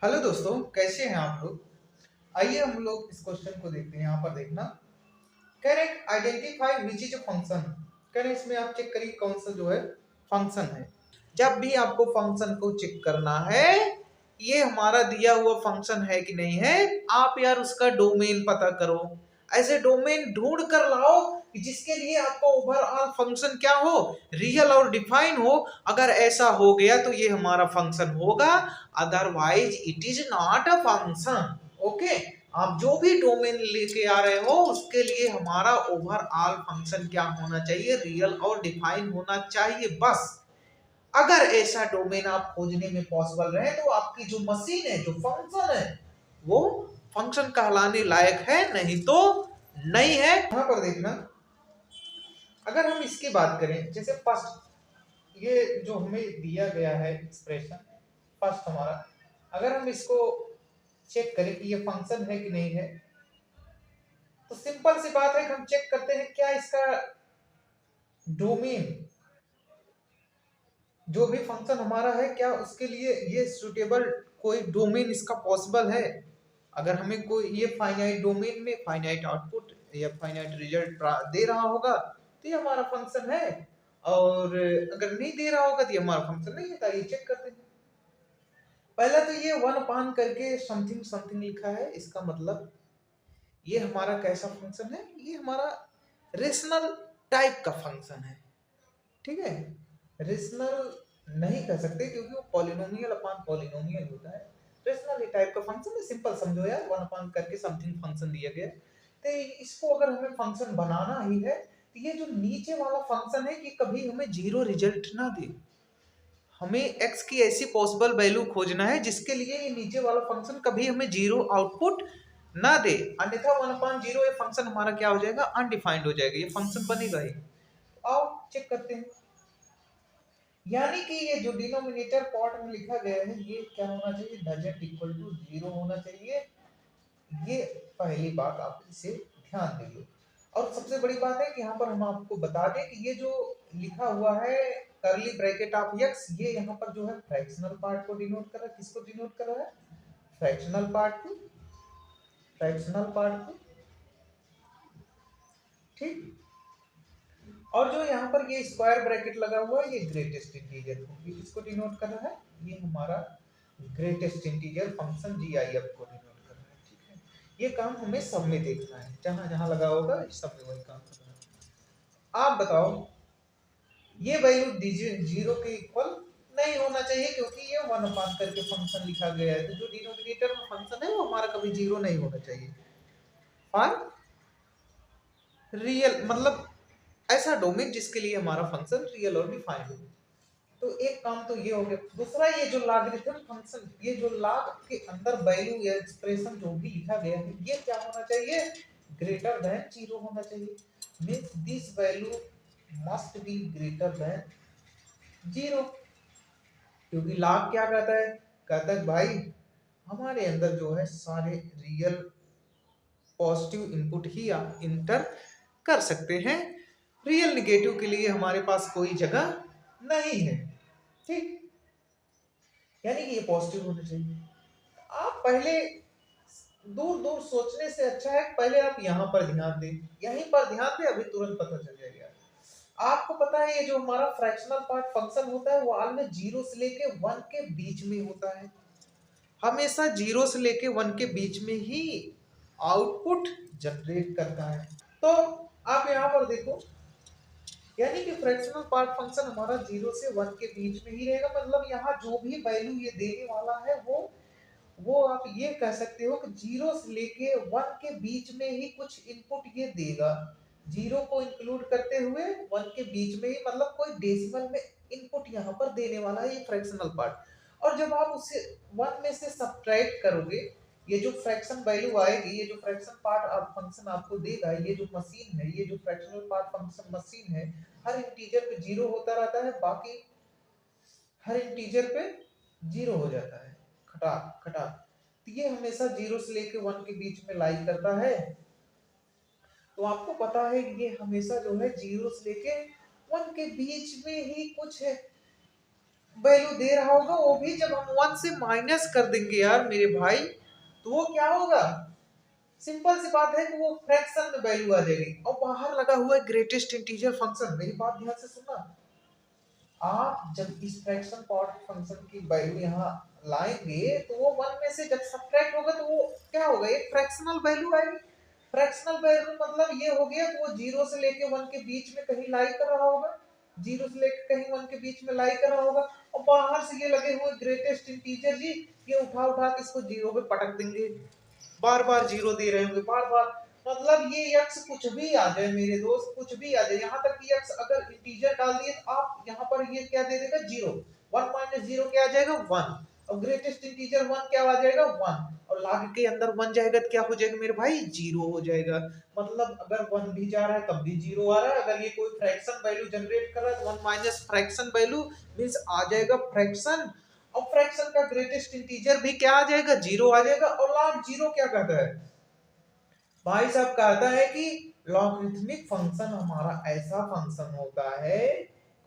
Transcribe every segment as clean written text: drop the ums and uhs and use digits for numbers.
Hello दोस्तों, कैसे हैं आप लोग। आइए हम लोग इस क्वेश्चन को देखते हैं। यहाँ पर देखना, कह रहे identify which is a function. कह रहे इसमें आप चेक करिए कौन सा जो है फंक्शन है। जब भी आपको फंक्शन को चेक करना है, ये हमारा दिया हुआ फंक्शन है कि नहीं है, आप यार उसका डोमेन पता करो। ऐसे डोमेन ढूंढ कर लाओ कि जिसके लिए आपका ओवरऑल फंक्शन क्या हो, रियल और डिफाइन हो। अगर ऐसा हो गया तो ये हमारा फंक्शन होगा, otherwise it is not a function. Okay, आप जो भी डोमेन लेके आ रहे हो उसके लिए हमारा ओवरऑल फंक्शन क्या होना चाहिए, रियल और डिफाइन होना चाहिए बस। अगर ऐसा डोमेन आप खोजने में पॉसिबल रहे तो आपकी जो मशीन है, जो फंक्शन है, वो फंक्शन कहलाने लायक है, नहीं तो नहीं है। यहां पर देखना, अगर हम इसकी बात करें, जैसे फर्स्ट ये जो हमें दिया गया है एक्सप्रेशन फर्स्ट हमारा, अगर हम इसको चेक करें कि ये फंक्शन है कि नहीं है, तो सिंपल सी बात है कि हम चेक करते हैं क्या इसका डोमेन, जो भी फंक्शन हमारा है, क्या उसके लिए ये सुटेबल कोई डोमेन इसका पॉसिबल है। अगर हमें कोई ये फाइनाइट डोमेन में फाइनाइट आउटपुट या फाइनाइट रिजल्ट दे रहा होगा तो ये हमारा फंक्शन है, और अगर नहीं दे रहा होगा तो ये हमारा फंक्शन नहीं है। ये चेक करते हैं। पहला तो ये वन अपान करके समथिंग समथिंग लिखा है, इसका मतलब ये हमारा कैसा फंक्शन है, ये हमारा रेशनल टाइप का फंक्शन है। ठीक है, रेशनल नहीं कर सकते क्योंकि वो पॉलिनोमियल अपॉन पॉलिनोमियल होता है। रेशनल टाइप का फंक्शन है, सिंपल समझो यार, वन अपॉन करके समथिंग फंक्शन दिया गया है। तो इसको अगर हमें फंक्शन बनाना ही है तो ये जो नीचे वाला फंक्शन है कि कभी हमें जीरो रिजल्ट ना दे। हमें x की ऐसी पॉसिबल वैल्यू खोजना है जिसके लिए ये नीचे वाला फंक्शन कभी हमें जीरो आउटपुट ना दे, अन्यथा वन अपॉन जीरो ये फंक्शन हमारा क्या हो जाएगा, अनडिफाइंड हो जाएगा, ये फंक्शन बनेगा ही। तो आओ चेक करते हैं। यानी कि ये जो डिनोमिनेटर पार्ट में लिखा गया है ये क्या होना चाहिए, डजंट इक्वल टू जीरो होना चाहिए। ये पहली बात आप इसे ध्यान दीजिए। और सबसे बड़ी बात है कि यहाँ पर हम आपको बता दें कि ये जो लिखा हुआ है करली ब्रैकेट ऑफ x, ये यहाँ पर जो है फ्रैक्शनल पार्ट को डिनोट कर रहा है। किसको डिनोट कर रहा है, फ्रैक्शनल पार्ट को, फ्रैक्शनल पार्ट को। ठीक, और जो यहाँ पर ये स्क्वायर ब्रैकेट लगा हुआ है ये ग्रेटेस्ट इंटीजर को, ये किसको डिनोट कर रहा है, ये हमारा ग्रेटेस्ट इंटीजर फंक्शन GIF को डिनोट कर रहा है। ठीक है, ये काम हमें सब में देखना है, जहां जहां लगा होगा सब में वही काम करना है। आप बताओ, ये वैल्यू जीरो के इक्वल नहीं होना चाहिए क्योंकि ये वन अपान करके फंक्शन लिखा गया है, तो जो डिनोमिनेटर में फंक्शन है वो हमारा कभी जीरो नहीं होना चाहिए। फॉर रियल मतलब ऐसा डोमेन जिसके लिए हमारा फंक्शन रियल और डिफाइंड हो। तो एक काम तो ये हो गया। दूसरा, ये जो लॉगरिथम फंक्शन, ये जो लॉग के अंदर वैल्यू या एक्सप्रेशन जो भी लिखा गया है ये क्या होना चाहिए, ग्रेटर देन जीरो होना चाहिए। Means this value must be greater than zero. क्योंकि लॉग क्या कहता है, कहता है भाई हमारे अंदर जो है सारे रियल पॉजिटिव इनपुट ही आप इंटर कर सकते हैं, रियल निगेटिव के लिए हमारे पास कोई जगह नहीं है। ठीक, यानी कि ये पॉजिटिव होना चाहिए। आप पहले दूर दूर सोचने से अच्छा है पहले आप यहाँ पर ध्यान दें, यहीं पर ध्यान दें, अभी तुरंत पता चल जाएगा। आपको पता है ये जो हमारा फ्रैक्शनल पार्ट फंक्शन होता है वो आल में जीरो से लेके वन के बीच में होता है, हमेशा जीरो से लेके वन के बीच में ही आउटपुट जनरेट करता है। तो आप यहाँ पर देखो, यानी कि फ्रैक्शनल पार्ट फंक्शन हमारा जीरो से वन के बीच में ही रहेगा, मतलब यहाँ जो भी वैल्यू ये देने वाला है वो आप ये कह सकते हो कि जीरो से लेके वन के बीच में ही कुछ इनपुट ये देगा, जीरो को इंक्लूड करते हुए वन के बीच में ही, मतलब कोई डेसिमल में इनपुट यहाँ पर देने वाला है ये फ्रैक्शनल पार्ट। और जब आप उसे वन में से सब्ट्रैक्ट करोगे, ये जो फ्रैक्शन वैल्यू आएगी, ये जो फ्रैक्शन पार्ट आप फंक्शन आपको देगा, ये जो मशीन है, ये जो फ्रैक्शनल पार्ट फंक्शन मशीन है, हर इंटीजर पे जीरो होता रहता है, बाकी हर इंटीजर पे जीरो हो जाता है, खटा खटा। तो ये हमेशा जीरो से लेके वन के बीच में लाई करता है। तो आपको पता है कि ये हमेशा जो है जीरो से लेके वन के बीच में ही कुछ है। वैल्यू दे रहा होगा, वो भी जब हम 1 से माइनस कर देंगे यार मेरे भाई, तो वो क्या होगा, सिंपल सी बात है कि वो फ्रैक्शन में वैल्यू आ जाएगी। और बाहर लगा हुआ है ग्रेटेस्ट इंटीजर फंक्शन, मेरी बात ध्यान से सुनना। आप जब इस फ्रैक्शन पार्ट फंक्शन की वैल्यू यहाँ लाएंगे तो वो 1 में से जब सब्ट्रैक्ट होगा तो वो क्या होगा, एक फ्रैक्शनल वैल्यू आएगी। फ्रैक्शनल वैल्यू मतलब ये हो गया कि वो 0 से लेके 1 के बीच में कहीं लाई कर रहा होगा, 0 से लेके कहीं 1 के बीच में लाई कर रहा होगा। और बाहर से ये लगे हुए ग्रेटेस्ट इंटीजर जी, ये उठा उठा के इसको 0 पे पटक देंगे, बार बार 0 दे रहे होंगे बार बार। मतलब ये x कुछ भी आ जाए मेरे दोस्त, कुछ भी आ जाए, यहाँ तक कि x अगर इंटीजर डाल दिए तो आप यहाँ पर ये क्या दे देगा, 0। 1 माइनस 0 क्या आ जाएगा, 1। और ग्रेटेस्ट इंटीजर 1 क्या आ जाएगा, 1। और लाग के अंदर 1 जाएगा तो क्या हो जाएगा मेरे भाई, 0 हो जाएगा। मतलब अगर 1 भी जा रहा है तब भी 0 आ रहा है। अगर ये कोई फ्रैक्शन वैल्यू जनरेट कर रहा है तो 1 माइनस फ्रैक्शन वैल्यू मींस आ जाएगा फ्रैक्शन। और फ्रैक्शन का ग्रेटेस्ट इंटीजर भी क्या आ जाएगा, 0 आ जाएगा। और लॉग 0 क्या कहता है भाई साहब, कहता है कि लॉगरिथमिक फंक्शन हमारा ऐसा फंक्शन होता है,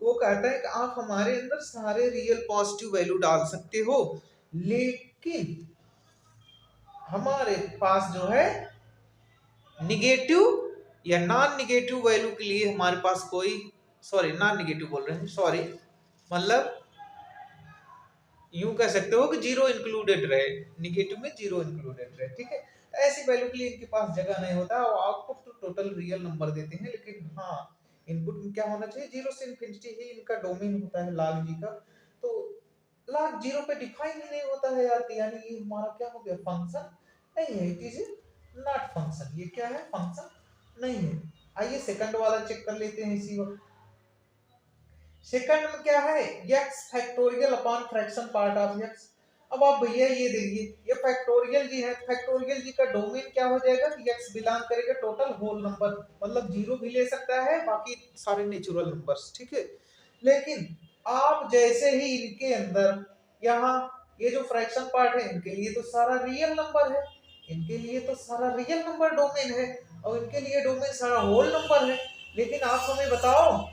वो कहता है कि आप हमारे अंदर सारे रियल पॉजिटिव वैल्यू डाल सकते हो, लेकिन हमारे पास जो है निगेटिव या नॉन निगेटिव वैल्यू के लिए हमारे पास कोई, सॉरी नॉन निगेटिव बोल रहे हैं, सॉरी, मतलब यूं कह सकते हो कि 0 इंक्लूडेड रहे, निगेटिव में 0 इंक्लूडेड रहे, ठीक है। ऐसी वैल्यू के लिए इनके पास जगह नहीं होता, और आउटपुट तो टोटल रियल नंबर देते हैं, लेकिन हाँ इनपुट में क्या होना चाहिए, 0 से इंफिनिटी ही इनका डोमेन होता है log जी का। तो log 0 पे डिफाइन ही नहीं होता है यार, यानी ये हमारा क्या हो गया, फंक्शन नहीं है, इट इज नॉट फंक्शन। ये क्या है, फंक्शन नहीं है। आइए सेकंड वाला चेक कर लेते हैं इसी वक्त। सेकंड में क्या है, x factorial upon fraction part of x। अब आप भैया ये देखिए, ये फैक्टोरियल जी है, फैक्टोरियल जी का डोमेन क्या हो जाएगा कि x बिलोंग करेगा टोटल होल नंबर, मतलब 0 भी ले सकता है, बाकी सारे नेचुरल नंबर्स, ठीक है। लेकिन आप जैसे ही इनके अंदर यहाँ ये जो फ्रैक्शन पार्ट है, इनके लिए तो सारा रियल नंबर है, इनके लिए तो सारा रियल नंबर डोमेन है, और इनके लिए डोमेन सारा होल नंबर है। लेकिन आप हमें बताओ,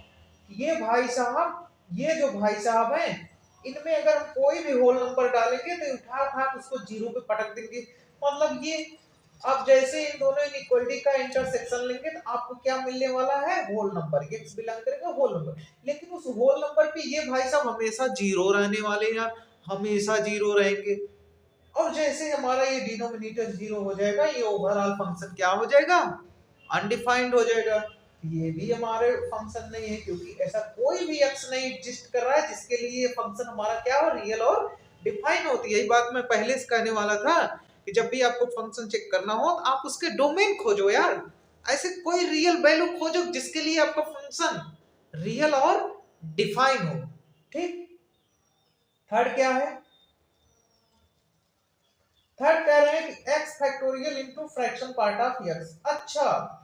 ये भाई साहब, ये जो भाई साहब हैं, इनमें अगर हम कोई भी होल नंबर डालेंगे तो उठा उठा उसको 0 पे पटक देंगे। मतलब ये आप जैसे इन दोनों इनइक्वालिटी का इंटरसेक्शन लेंगे तो आपको क्या मिलने वाला है, होल नंबर, x बिलोंग करेगा होल नंबर। लेकिन उस होल नंबर पे ये भाई साहब हमेशा 0 रहने वाले हैं यार, हमेशा 0 रहेंगे। और जैसे हमारा ये डिनोमिनेटर 0 हो जाएगा, ये ओवरऑल फंक्शन क्या हो जाएगा, अनडिफाइंड हो जाएगा। ये भी हमारे फंक्शन नहीं है, क्योंकि ऐसा कोई भी एक्स नहीं एग्जिस्ट कर रहा है जिसके लिए ये फंक्शन हमारा क्या हो, रियल और डिफाइन होती है। यही बात मैं पहले से कहने वाला था कि जब भी आपको फंक्शन चेक करना हो तो आप उसके डोमेन खोजो यार, ऐसे कोई रियल वैल्यू खोजो जिसके लिए आपका फंक्शन रियल और डिफाइन हो, ठीक। थर्ड क्या है, थर्ड कह रहे हैं कि x factorial into fraction part of x। अच्छा,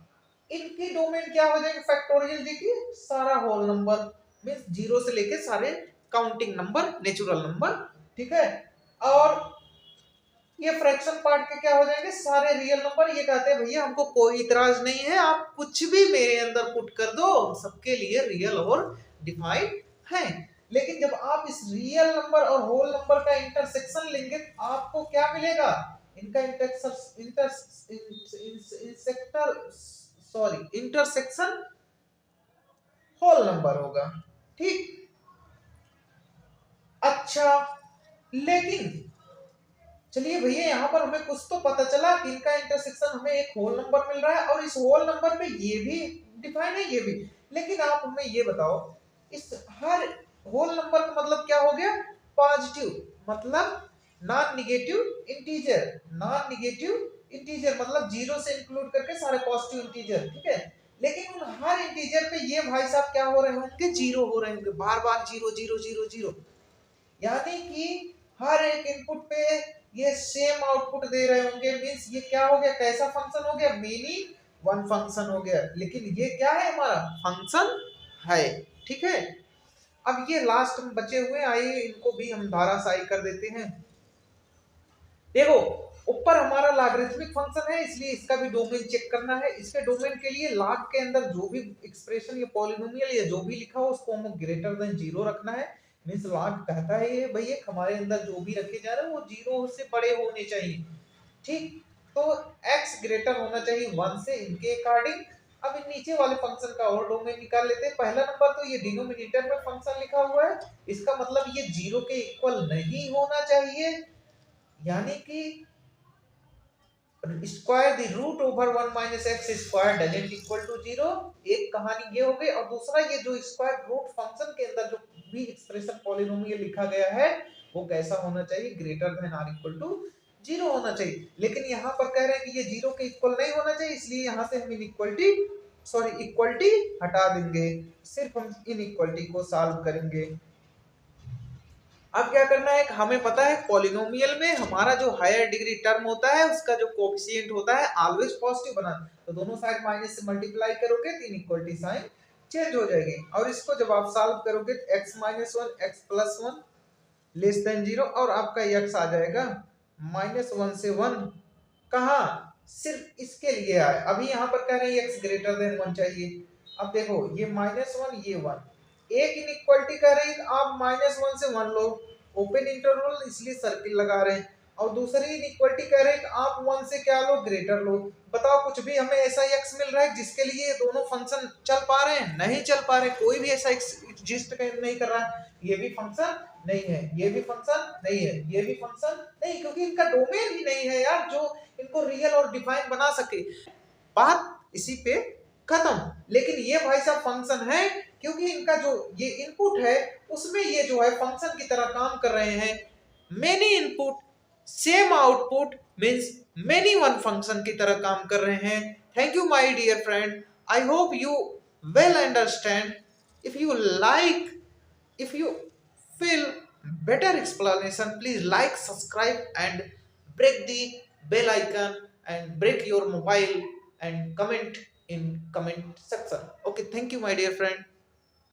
इनकी डोमेन क्या हो जाएगी फैक्टोरियल जी की, सारा होल नंबर, मींस 0 से लेके सारे काउंटिंग नंबर, नेचुरल नंबर, ठीक है। और ये फ्रैक्शन पार्ट के क्या हो जाएंगे, सारे रियल नंबर। ये कहते हैं भैया हमको कोई इतराज नहीं है, आप कुछ भी मेरे अंदर पुट कर दो, सबके लिए रियल और डिफाइन है। लेकिन जब आप इस रियल नंबर और होल नंबर का इंटरसेक्शन लेंगे तो आपको क्या मिलेगा, इनका इंटरसेक्शन होल नंबर होगा, ठीक। अच्छा, लेकिन चलिए भैया यहाँ पर हमें कुछ तो पता चला कि इनका इंटरसेक्शन हमें एक होल नंबर मिल रहा है, और इस होल नंबर पे ये भी डिफाइन है, ये भी। लेकिन आप हमें ये बताओ, इस हर होल नंबर का मतलब क्या हो गया, पॉजिटिव, मतलब non negative integer, non negative integer मतलब 0 से इंक्लूड करके सारे पॉजिटिव इंटीजर, ठीक है। लेकिन उन हर इंटीजर पे ये भाई साहब क्या हो रहे होंगे, 0 हो रहे होंगे, बार बार 0 0 0 0। यानी कि हर एक इनपुट पे ये सेम आउटपुट दे रहे होंगे, मींस ये क्या हो गया, कैसा फंक्शन हो गया, मिनी वन फंक्शन हो गया। लेकिन ये क्या है, हमारा फंक्शन है, ठीक है। अब ये लास्ट में बचे हुए, आइए इनको भी हम धाराशायी कर देते हैं। देखो, ऊपर हमारा लॉगरिथमिक फंक्शन है, इसलिए इसका भी डोमेन चेक करना है। इसके डोमेन के लिए लॉग के अंदर जो भी एक्सप्रेशन या पॉलिनोमियल या जो भी लिखा हो उसको हमें ग्रेटर देन 0 रखना है। मीन्स लॉग कहता है ये भाई एक हमारे अंदर जो भी रखे जा रहे हैं वो 0 से बड़े होने चाहिए, ठीक। तो x ग्रेटर होना चाहिए 1 से इनके अकॉर्डिंग। अब इन नीचे वाले फंक्शन का और डोमेन निकाल लेते हैं। पहला नंबर तो ये डिनोमिनेटर में फंक्शन लिखा हुआ है, इसका मतलब ये 0 के इक्वल नहीं होना चाहिए, यानी कि square the root over 1 minus x square doesn't equal to 0। एक कहानी ये हो गई। और दूसरा ये जो स्क्वायर रूट फंक्शन के अंदर जो भी एक्सप्रेशन पॉलिनोमियल लिखा गया है वो कैसा होना चाहिए, greater than or equal to 0 होना चाहिए। लेकिन यहाँ पर कह रहे हैं कि ये 0 के इक्वल नहीं होना चाहिए, इसलिए यहाँ से हम इक्वलिटी हटा देंगे, सिर्फ हम इनइक्वलिटी को सॉल्व करेंगे। अब क्या करना है, हमें पता है पॉलिनोमियल में हमारा जो हायर डिग्री टर्म होता है उसका जो कोएफिशिएंट होता है ऑलवेज पॉजिटिव बना, तो दोनों साइड माइनस से मल्टीप्लाई करोगे तो इनइक्वलिटी साइन चेंज हो जाएगी। और इसको जब आप सॉल्व करोगे तो x - 1 x + 1 लेस देन 0 और आपका x आ जाएगा -1 से 1। कहाँ, सिर्फ इसके लिए आए। अभी यहाँ पर कह रहे हैं x ग्रेटर देन 1 चाहिए। अब देखो ये -1 ये 1, एक इनइक्वालिटी कह रही है आप -1 से 1 लो, ओपन इंटरवल इसलिए सर्किल लगा रहे हैं। और दूसरी इनइक्वालिटी कह रहे हैं कि आप 1 से क्या लो, ग्रेटर लो। बताओ कुछ भी हमें ऐसा x मिल रहा है जिसके लिए ये दोनों फंक्शन चल पा रहे हैं, नहीं चल पा रहे। कोई भी ऐसा एग्जिस्ट नहीं कर रहा है। ये भी फंक्शन नहीं है, ये भी फंक्शन नहीं है, ये भी फंक्शन नहीं, क्योंकि इनका डोमेन ही नहीं है यार जो इनको रियल और डिफाइन बना सके। बात इसी पे खत्म। लेकिन ये भाई साहब फंक्शन है क्योंकि इनका जो ये इनपुट है उसमें ये जो है फंक्शन की तरह काम कर रहे हैं। Many input same output means many one function की तरह काम कर रहे हैं। Thank you my dear friend, I hope you well understand. If you like, if you feel better explanation, please like, subscribe and break the bell icon and break your mobile and comment in comment section. Okay, thank you my dear friend.